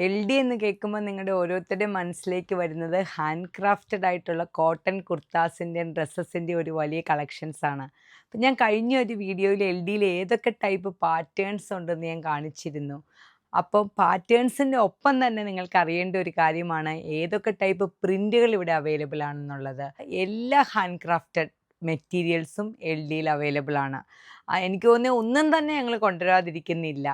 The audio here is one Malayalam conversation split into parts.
എൽ ഡി എന്ന് കേൾക്കുമ്പോൾ നിങ്ങളുടെ ഓരോരുത്തരുടെയും മനസ്സിലേക്ക് വരുന്നത് ഹാൻഡ് ക്രാഫ്റ്റഡ് ആയിട്ടുള്ള കോട്ടൺ കുർത്താസിൻ്റെയും ഡ്രസ്സസിൻ്റെയും ഒരു വലിയ കളക്ഷൻസ് ആണ്. അപ്പം ഞാൻ കഴിഞ്ഞ ഒരു വീഡിയോയിൽ എൽ ഡിയിൽ ഏതൊക്കെ ടൈപ്പ് പാറ്റേൺസ് ഉണ്ടെന്ന് ഞാൻ കാണിച്ചിരുന്നു. അപ്പോൾ പാറ്റേൺസിൻ്റെ ഒപ്പം തന്നെ നിങ്ങൾക്ക് അറിയേണ്ട ഒരു കാര്യമാണ് ഏതൊക്കെ ടൈപ്പ് പ്രിൻറ്റുകൾ ഇവിടെ അവൈലബിൾ ആണെന്നുള്ളത്. എല്ലാ ഹാൻഡ് ക്രാഫ്റ്റഡ് മെറ്റീരിയൽസും എൽ ഡിയിൽ അവൈലബിൾ ആണ്. എനിക്ക് തോന്നുന്നത് ഒന്നും തന്നെ ഞങ്ങൾ കൊണ്ടുവരാതിരിക്കുന്നില്ല.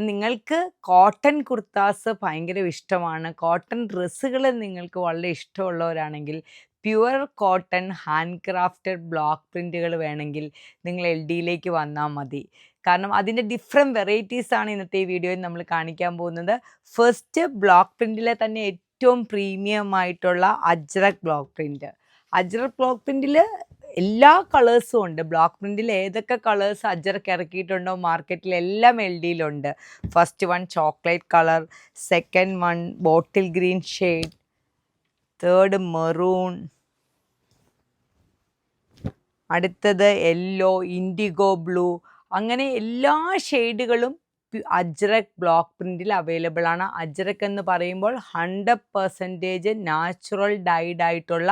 നിങ്ങൾക്ക് കോട്ടൺ കുർത്താസ് ഭയങ്കര ഇഷ്ടമാണ്, കോട്ടൺ ഡ്രസ്സുകൾ നിങ്ങൾക്ക് വളരെ ഇഷ്ടമുള്ളവരാണെങ്കിൽ pure cotton handcrafted block പ്രിൻറ്റുകൾ വേണമെങ്കിൽ നിങ്ങൾ എൽ ഡിയിലേക്ക് വന്നാൽ മതി. കാരണം അതിൻ്റെ ഡിഫറെൻറ്റ് വെറൈറ്റീസാണ് ഇന്നത്തെ ഈ വീഡിയോയിൽ നമ്മൾ കാണിക്കാൻ പോകുന്നത്. ഫസ്റ്റ് ബ്ലോക്ക് പ്രിൻറ്റിലെ തന്നെ ഏറ്റവും പ്രീമിയം ആയിട്ടുള്ള Ajrak block print. Ajrak block പ്രിൻറ്റിൽ എല്ലാ കളേഴ്സും ഉണ്ട്. ബ്ലോക്ക് പ്രിൻറ്റിൽ ഏതൊക്കെ കളേഴ്സ് അജ്രക്ക് ഇറക്കിയിട്ടുണ്ടോ മാർക്കറ്റിൽ എല്ലാം എൽ ഡിയിലുണ്ട്. First one chocolate colour, second one bottle green shade, third maroon, അടുത്തത് യെല്ലോ, ഇൻഡിഗോ ബ്ലൂ, അങ്ങനെ എല്ലാ ഷെയ്ഡുകളും അജ്രക് ബ്ലോക്ക് പ്രിൻറ്റിൽ അവൈലബിൾ ആണ്. അജ്രക് എന്ന് പറയുമ്പോൾ 100% നാച്ചുറൽ ഡൈഡ് ആയിട്ടുള്ള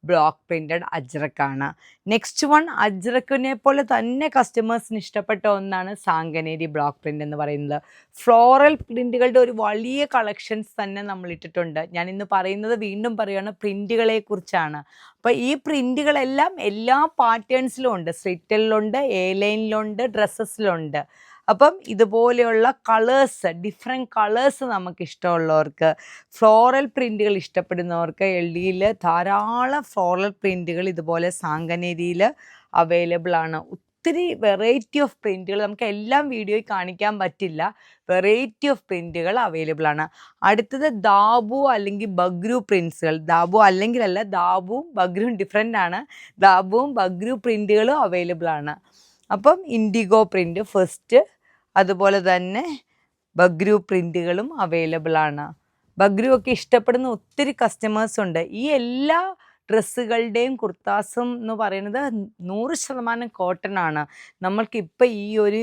ബ്ലോക്ക് പ്രിൻറ്റഡ് അജ്രക്കാണ്. നെക്സ്റ്റ് വൺ അജ്രക്കിനെ പോലെ തന്നെ കസ്റ്റമേഴ്സിന് ഇഷ്ടപ്പെട്ട ഒന്നാണ് സാങ്കനേരി ബ്ലോക്ക് പ്രിൻ്റ് എന്ന് പറയുന്നത്. ഫ്ലോറൽ പ്രിൻറ്റുകളുടെ ഒരു വലിയ കളക്ഷൻസ് തന്നെ നമ്മൾ ഇട്ടിട്ടുണ്ട്. ഞാൻ ഇന്ന് പറയുന്നത് വീണ്ടും പറയുകയാണ് പ്രിൻറ്റുകളെ കുറിച്ചാണ്. അപ്പോൾ ഈ പ്രിൻറ്റുകളെല്ലാം എല്ലാ പാറ്റേൺസിലും ഉണ്ട്. സ്ലിറ്റലിലുണ്ട്, എ ലൈനിലുണ്ട്, ഡ്രസ്സസിലുണ്ട്. അപ്പം ഇതുപോലെയുള്ള കളേഴ്സ്, ഡിഫറെൻറ്റ് കളേഴ്സ് നമുക്ക് ഇഷ്ടമുള്ളവർക്ക്, ഫ്ലോറൽ പ്രിൻറ്റുകൾ ഇഷ്ടപ്പെടുന്നവർക്ക് എൽ ഡിയിൽ ധാരാളം ഫ്ലോറൽ പ്രിൻറ്റുകൾ ഇതുപോലെ സാങ്കനേരിയിൽ അവൈലബിൾ ആണ്. ഒത്തിരി വെറൈറ്റി ഓഫ് പ്രിൻറ്റുകൾ നമുക്ക് എല്ലാം വീഡിയോയിൽ കാണിക്കാൻ പറ്റില്ല. വെറൈറ്റി ഓഫ് പ്രിൻറ്റുകൾ അവൈലബിൾ ആണ്. അടുത്തത് ദാബു അല്ലെങ്കിൽ ബഗ്രു പ്രിൻസുകൾ. ദാബു അല്ലെങ്കിൽ അല്ല, ദാബുവും ബഗ്രുവും ഡിഫറെൻ്റ് ആണ്. ദാബുവും ബഗ്രു പ്രിൻറ്റുകളും അവൈലബിൾ ആണ്. അപ്പം ഇൻഡിഗോ പ്രിൻറ്റ് ഫസ്റ്റ്, അതുപോലെ തന്നെ ബഗ്രു പ്രിൻറ്റുകളും അവൈലബിൾ ആണ്. ബഗ്രു ഒക്കെ ഇഷ്ടപ്പെടുന്ന ഒത്തിരി കസ്റ്റമേഴ്സ് ഉണ്ട്. ഈ എല്ലാ ഡ്രസ്സുകളുടെയും കുർത്താസും എന്ന് പറയുന്നത് 100% കോട്ടൺ ആണ്. നമ്മൾക്കിപ്പോൾ ഈ ഒരു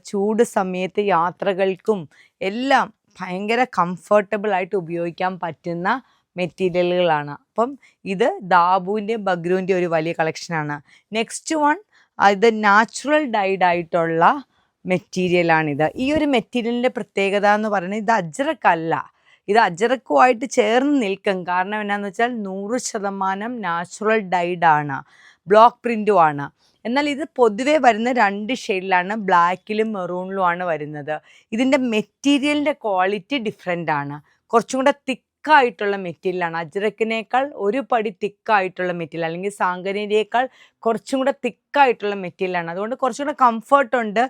ചൂട് സമയത്ത് യാത്രകൾക്കും എല്ലാം ഭയങ്കര കംഫർട്ടബിൾ ആയിട്ട് ഉപയോഗിക്കാൻ പറ്റുന്ന മെറ്റീരിയലുകളാണ്. അപ്പം ഇത് ദാബുവിൻ്റെയും ബഗ്രുവിൻ്റെയും ഒരു വലിയ കളക്ഷനാണ്. നെക്സ്റ്റ് വൺ ഇത് നാച്ചുറൽ ഡൈഡ് ആയിട്ടുള്ള മെറ്റീരിയലാണിത്. ഈ ഒരു മെറ്റീരിയലിൻ്റെ പ്രത്യേകത എന്ന് പറയുന്നത് ഇത് അജ്രക്കല്ല, ഇത് അജ്രക്കുമായിട്ട് ചേർന്ന് നിൽക്കും. കാരണം എന്നാന്ന് വെച്ചാൽ 100% നാച്ചുറൽ ഡൈഡാണ്, ബ്ലോക്ക് പ്രിൻറ്റുമാണ്. എന്നാൽ ഇത് പൊതുവേ വരുന്ന 2 ഷെയ്ഡിലാണ്, ബ്ലാക്കിലും മെറൂണിലുമാണ് വരുന്നത്. ഇതിൻ്റെ മെറ്റീരിയലിൻ്റെ ക്വാളിറ്റി ഡിഫറെൻ്റ് ആണ്. കുറച്ചും കൂടെ തിക്കായിട്ടുള്ള മെറ്റീരിയലാണ്. അജ്രക്കിനേക്കാൾ ഒരു പടി തിക്കായിട്ടുള്ള മെറ്റീരിയൽ, അല്ലെങ്കിൽ സാങ്കനേരിയേക്കാൾ കുറച്ചും കൂടെ തിക്കായിട്ടുള്ള മെറ്റീരിയലാണ്. അതുകൊണ്ട് കുറച്ചും കൂടെ കംഫർട്ടുണ്ട്.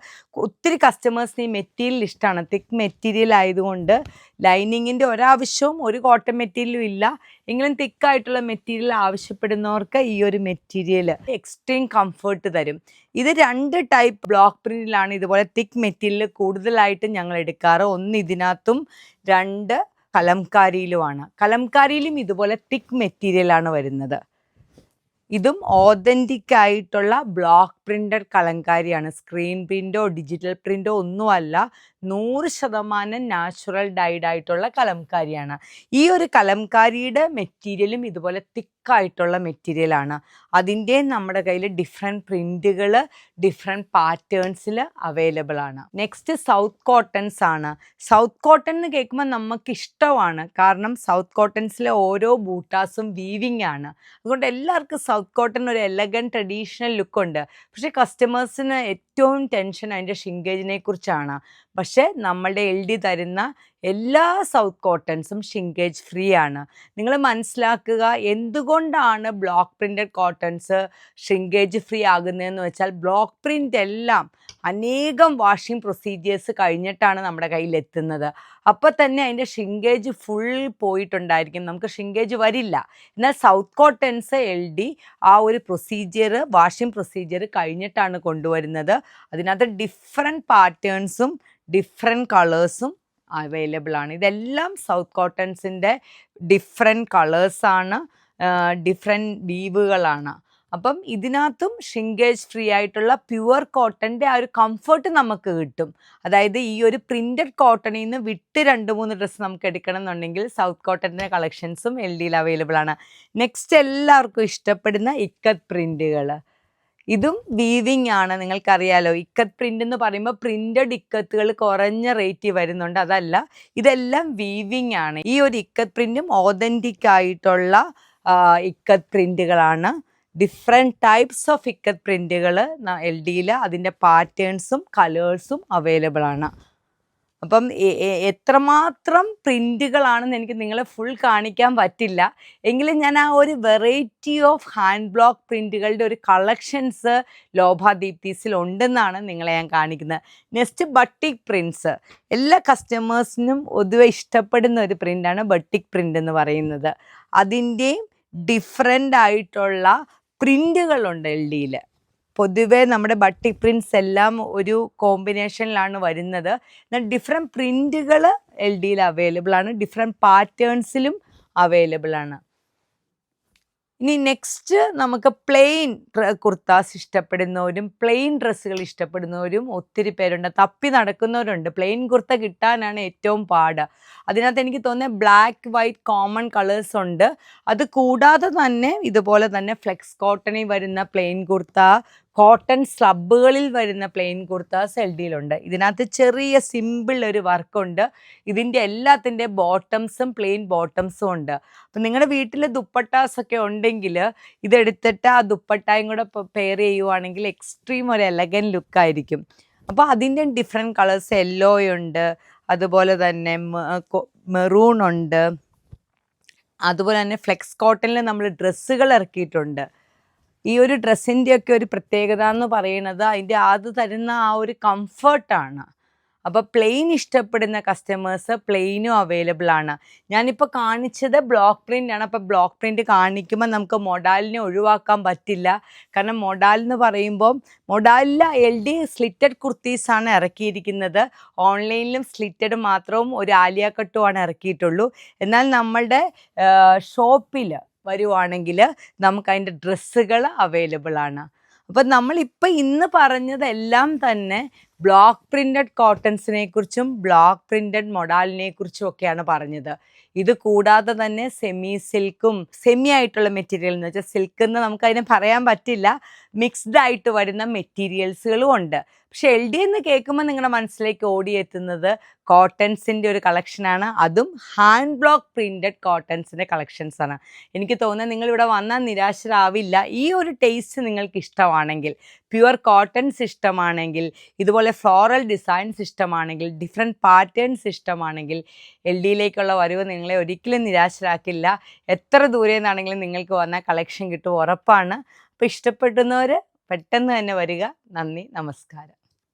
ഒത്തിരി കസ്റ്റമേഴ്സിന് ഈ മെറ്റീരിയൽ ഇഷ്ടമാണ്. തിക്ക് മെറ്റീരിയൽ ആയതുകൊണ്ട് ലൈനിങ്ങിൻ്റെ ഒരാവശ്യവും ഒരു കോട്ടൺ മെറ്റീരിയലും ഇല്ല. എങ്കിലും തിക്കായിട്ടുള്ള മെറ്റീരിയൽ ആവശ്യപ്പെടുന്നവർക്ക് ഈ ഒരു മെറ്റീരിയൽ എക്സ്ട്രീം കംഫർട്ട് തരും. ഇത് 2 ടൈപ്പ് ബ്ലോക്ക് പ്രിൻറ്റിലാണ് ഇതുപോലെ തിക്ക് മെറ്റീരിയൽ കൂടുതലായിട്ട് ഞങ്ങൾ എടുക്കാറ്. ഒന്ന് ഇതിനകത്തും, 2 കലംകാരിയിലുമാണ്. കലംകാരിയിലും ഇതുപോലെ തിക്ക് മെറ്റീരിയലാണ് വരുന്നത്. ഇതും ഓതൻറ്റിക് ആയിട്ടുള്ള ബ്ലോക്ക് പ്രിൻറ്റഡ് കലംകാരിയാണ്. സ്ക്രീൻ പ്രിൻറ്റോ ഡിജിറ്റൽ പ്രിൻറ്റോ ഒന്നുമല്ല, 100% നാച്ചുറൽ ഡൈഡ് ആയിട്ടുള്ള കലംകാരിയാണ്. ഈ ഒരു കലംകാരിയുടെ മെറ്റീരിയലും ഇതുപോലെ തിക്കായിട്ടുള്ള മെറ്റീരിയലാണ്. അതിൻ്റെ നമ്മുടെ കയ്യിൽ ഡിഫറെൻറ്റ് പ്രിൻറ്റുകൾ ഡിഫറെൻറ്റ് പാറ്റേൺസിൽ അവൈലബിൾ ആണ്. നെക്സ്റ്റ് സൗത്ത് കോട്ടൺസ് ആണ്. സൗത്ത് കോട്ടൺ എന്ന് കേൾക്കുമ്പോൾ നമുക്ക് ഇഷ്ടമാണ്. കാരണം സൗത്ത് കോട്ടൺസിലെ ഓരോ ബൂട്ടാസും വീവിങ് ആണ്. അതുകൊണ്ട് എല്ലാവർക്കും സൗത്ത് കോട്ടൺ ഒരു എലഗൻ ട്രഡീഷണൽ ലുക്കുണ്ട്. പക്ഷേ കസ്റ്റമേഴ്സിന് ഏറ്റവും ടെൻഷൻ അതിൻ്റെ ഷിങ്കേജിനെ കുറിച്ചാണ്. പക്ഷേ നമ്മളുടെ എൽ ഡി തരുന്ന എല്ലാ സൗത്ത് കോട്ടൺസും ഷിങ്കേജ് ഫ്രീ ആണ്. നിങ്ങൾ മനസ്സിലാക്കുക, എന്തുകൊണ്ടാണ് ബ്ലോക്ക് പ്രിൻറ്റഡ് കോട്ടൺസ് ഷിങ്കേജ് ഫ്രീ ആകുന്നതെന്ന് വെച്ചാൽ ബ്ലോക്ക് പ്രിൻ്റ് എല്ലാം അനേകം വാഷിംഗ് പ്രൊസീജിയേഴ്സ് കഴിഞ്ഞിട്ടാണ് നമ്മുടെ കയ്യിലെത്തുന്നത്. അപ്പോൾ തന്നെ അതിൻ്റെ ഷിങ്കേജ് ഫുൾ പോയിട്ടുണ്ടായിരിക്കും, നമുക്ക് ഷിങ്കേജ് വരില്ല. എന്നാൽ സൗത്ത് കോട്ടൺസ് എൽ ഡി ആ ഒരു പ്രൊസീജിയർ, വാഷിംഗ് പ്രൊസീജിയർ കഴിഞ്ഞിട്ടാണ് കൊണ്ടുവരുന്നത്. അതിനകത്ത് ഡിഫറെൻറ്റ് പാറ്റേൺസും ഡിഫറെൻറ്റ് കളേഴ്സും അവൈലബിൾ ആണ്. ഇതെല്ലാം സൗത്ത് കോട്ടൺസിൻ്റെ ഡിഫറെൻറ്റ് കളേഴ്സാണ്, ഡിഫറെൻറ്റ് വീവുകളാണ്. അപ്പം ഇതിനകത്തും ഷ്രിങ്കേജ് ഫ്രീ ആയിട്ടുള്ള പ്യുവർ കോട്ടൻ്റെ ആ ഒരു കംഫർട്ട് നമുക്ക് കിട്ടും. അതായത് ഈ ഒരു പ്രിന്റഡ് കോട്ടണിൽ നിന്ന് വിട്ട് 2-3 ഡ്രസ്സ് നമുക്ക് എടുക്കണം എന്നുണ്ടെങ്കിൽ സൗത്ത് കോട്ടൻ്റെ കളക്ഷൻസും LDയിൽ അവൈലബിൾ ആണ്. നെക്സ്റ്റ് എല്ലാവർക്കും ഇഷ്ടപ്പെടുന്ന ഇക്കത്ത് പ്രിന്റുകൾ. ഇതും വീവിങ് ആണ്. നിങ്ങൾക്കറിയാലോ, ഇക്കത്ത് പ്രിന്റ് എന്ന് പറയുമ്പോൾ പ്രിന്റഡ് ഇക്കത്തുകൾ കുറഞ്ഞ റേറ്റ് വരുന്നുണ്ട്. അതല്ല, ഇതെല്ലാം വീവിങ് ആണ്. ഈ ഒരു ഇക്കത്ത് പ്രിന്റും ഓതന്റിക് ആയിട്ടുള്ള ഇക്കത്ത് പ്രിന്റുകളാണ്. ഡിഫറെൻറ്റ് ടൈപ്സ് ഓഫ് ഇക്കത്ത് പ്രിന്റുകൾ LDയിൽ അതിൻ്റെ പാറ്റേൺസും കളേഴ്സും അവൈലബിൾ ആണ്. അപ്പം എത്രമാത്രം പ്രിന്റുകളാണെന്ന് എനിക്ക് നിങ്ങളെ ഫുൾ കാണിക്കാൻ പറ്റില്ല. എങ്കിലും ഞാൻ ആ ഒരു വെറൈറ്റി ഓഫ് ഹാൻഡ് ബ്ലോക്ക് പ്രിന്റുകളുടെ ഒരു കളക്ഷൻസ് ലോഭാദീപ്തീസിൽ ഉണ്ടെന്നാണ് നിങ്ങളെ ഞാൻ കാണിക്കുന്നത്. Next batik prints. എല്ലാ കസ്റ്റമേഴ്സിനും പൊതുവെ ഇഷ്ടപ്പെടുന്ന ഒരു പ്രിൻ്റാണ് ബട്ടിക് പ്രിൻ്റ് എന്ന് പറയുന്നത്. അതിൻ്റെയും ഡിഫറെൻ്റ് ആയിട്ടുള്ള പ്രിന്റുകളുണ്ട് LDയിൽ. പൊതുവേ നമ്മുടെ ബട്ടിക് പ്രിൻറ്റ്സ് എല്ലാം ഒരു കോമ്പിനേഷനിലാണ് വരുന്നത്. എന്നാൽ ഡിഫറെൻറ്റ് പ്രിൻറ്റുകൾ LDയിൽ അവൈലബിൾ ആണ്. ഡിഫറെൻറ്റ് പാറ്റേൺസിലും അവൈലബിൾ ആണ്. ഇനി നെക്സ്റ്റ് നമുക്ക് പ്ലെയിൻ കുർത്താസ് ഇഷ്ടപ്പെടുന്നവരും പ്ലെയിൻ ഡ്രസ്സുകൾ ഇഷ്ടപ്പെടുന്നവരും ഒത്തിരി പേരുണ്ട്. തപ്പി നടക്കുന്നവരുണ്ട്. പ്ലെയിൻ കുർത്ത കിട്ടാനാണ് ഏറ്റവും പാട്. അതിനകത്ത് എനിക്ക് തോന്നുന്നത് ബ്ലാക്ക് വൈറ്റ് കോമൺ കളേഴ്സ് ഉണ്ട്. അത് കൂടാതെ തന്നെ ഇതുപോലെ തന്നെ ഫ്ലെക്സ് കോട്ടണിൽ വരുന്ന പ്ലെയിൻ കുർത്ത, കോട്ടൺ സ്ലബുകളിൽ വരുന്ന പ്ലെയിൻ കുർത്താസ് LDയിലുണ്ട്. ഇതിനകത്ത് ചെറിയ സിമ്പിൾ ഒരു വർക്കുണ്ട്. ഇതിൻ്റെ എല്ലാത്തിൻ്റെ ബോട്ടംസും പ്ലെയിൻ ബോട്ടംസും ഉണ്ട്. അപ്പം നിങ്ങളുടെ വീട്ടിൽ ദുപ്പട്ടാസൊക്കെ ഉണ്ടെങ്കിൽ ഇതെടുത്തിട്ട് ആ ദുപ്പട്ടായും കൂടെ പെയർ ചെയ്യുവാണെങ്കിൽ എക്സ്ട്രീം ഒരു എലഗൻ ലുക്കായിരിക്കും. അപ്പോൾ അതിൻ്റെ ഡിഫറെൻറ്റ് കളേഴ്സ് യെല്ലോ ഉണ്ട്, അതുപോലെ തന്നെ മെറൂൺ ഉണ്ട്, അതുപോലെ തന്നെ ഫ്ലെക്സ് കോട്ടണിൽ നമ്മൾ ഡ്രസ്സുകൾ ഇറക്കിയിട്ടുണ്ട്. ഈ ഒരു ഡ്രസ്സിൻ്റെയൊക്കെ ഒരു പ്രത്യേകത എന്ന് പറയുന്നത് അതിൻ്റെ അത് തരുന്ന ആ ഒരു കംഫർട്ടാണ്. അപ്പോൾ പ്ലെയിൻ ഇഷ്ടപ്പെടുന്ന കസ്റ്റമേഴ്സ് പ്ലെയിനും അവൈലബിൾ ആണ്. ഞാനിപ്പോൾ കാണിച്ചത് ബ്ലോക്ക് പ്രിൻ്റ് ആണ്. അപ്പോൾ ബ്ലോക്ക് പ്രിൻ്റ് കാണിക്കുമ്പോൾ നമുക്ക് മൊഡാലിനെ ഒഴിവാക്കാൻ പറ്റില്ല. കാരണം മൊഡാൽ എന്ന് പറയുമ്പോൾ മൊഡാലിൽ LD സ്ലിറ്റഡ് കുർത്തീസാണ് ഇറക്കിയിരിക്കുന്നത്. ഓൺലൈനിലും സ്ലിറ്റഡ് മാത്രവും ഒരു ആലിയ കട്ടുമാണ് ഇറക്കിയിട്ടുള്ളൂ. എന്നാൽ നമ്മളുടെ ഷോപ്പിൽ വരുവാണെങ്കിൽ നമുക്ക് അതിൻ്റെ ഡ്രസ്സുകൾ അവൈലബിൾ ആണ്. അപ്പം നമ്മളിപ്പോൾ ഇന്ന് പറഞ്ഞതെല്ലാം തന്നെ ബ്ലോക്ക് പ്രിന്റഡ് കോട്ടൺസിനെ കുറിച്ചും ബ്ലോക്ക് പ്രിന്റഡ് മൊഡാലിനെ കുറിച്ചും ഒക്കെയാണ് പറഞ്ഞത്. ഇത് കൂടാതെ തന്നെ സെമി ആയിട്ടുള്ള മെറ്റീരിയൽ എന്ന് വെച്ചാൽ സിൽക്ക് എന്ന് നമുക്കതിനെ പറയാൻ പറ്റില്ല, മിക്സ്ഡ് ആയിട്ട് വരുന്ന മെറ്റീരിയൽസുകളും ഉണ്ട്. പക്ഷെ LD എന്ന് കേൾക്കുമ്പോൾ നിങ്ങളുടെ മനസ്സിലേക്ക് ഓടിയെത്തുന്നത് കോട്ടൺസിൻ്റെ ഒരു കളക്ഷനാണ്. അതും ഹാൻഡ് ബ്ലോക്ക് പ്രിന്റഡ് കോട്ടൺസിൻ്റെ കളക്ഷൻസാണ്. എനിക്ക് തോന്നുന്നത് നിങ്ങളിവിടെ വന്നാൽ നിരാശരാവില്ല. ഈ ഒരു ടേസ്റ്റ് നിങ്ങൾക്ക് ഇഷ്ടമാണെങ്കിൽ, പ്യുവർ കോട്ടൺസ് ഇഷ്ടമാണെങ്കിൽ, ഇതുപോലെ ഫ്ലോറൽ ഡിസൈൻസ് ഇഷ്ടമാണെങ്കിൽ, ഡിഫറെൻറ്റ് പാറ്റേൺസ് ഇഷ്ടമാണെങ്കിൽ LDയിലേക്കുള്ള വരവ് നിങ്ങളെ ഒരിക്കലും നിരാശരാക്കില്ല. എത്ര ദൂരെ നിന്നാണെങ്കിലും നിങ്ങൾക്ക് വന്നാൽ കളക്ഷൻ കിട്ടും, ഉറപ്പാണ്. അപ്പോൾ ഇഷ്ടപ്പെടുന്നവർ പെട്ടെന്ന് തന്നെ വരിക. നന്ദി, നമസ്കാരം.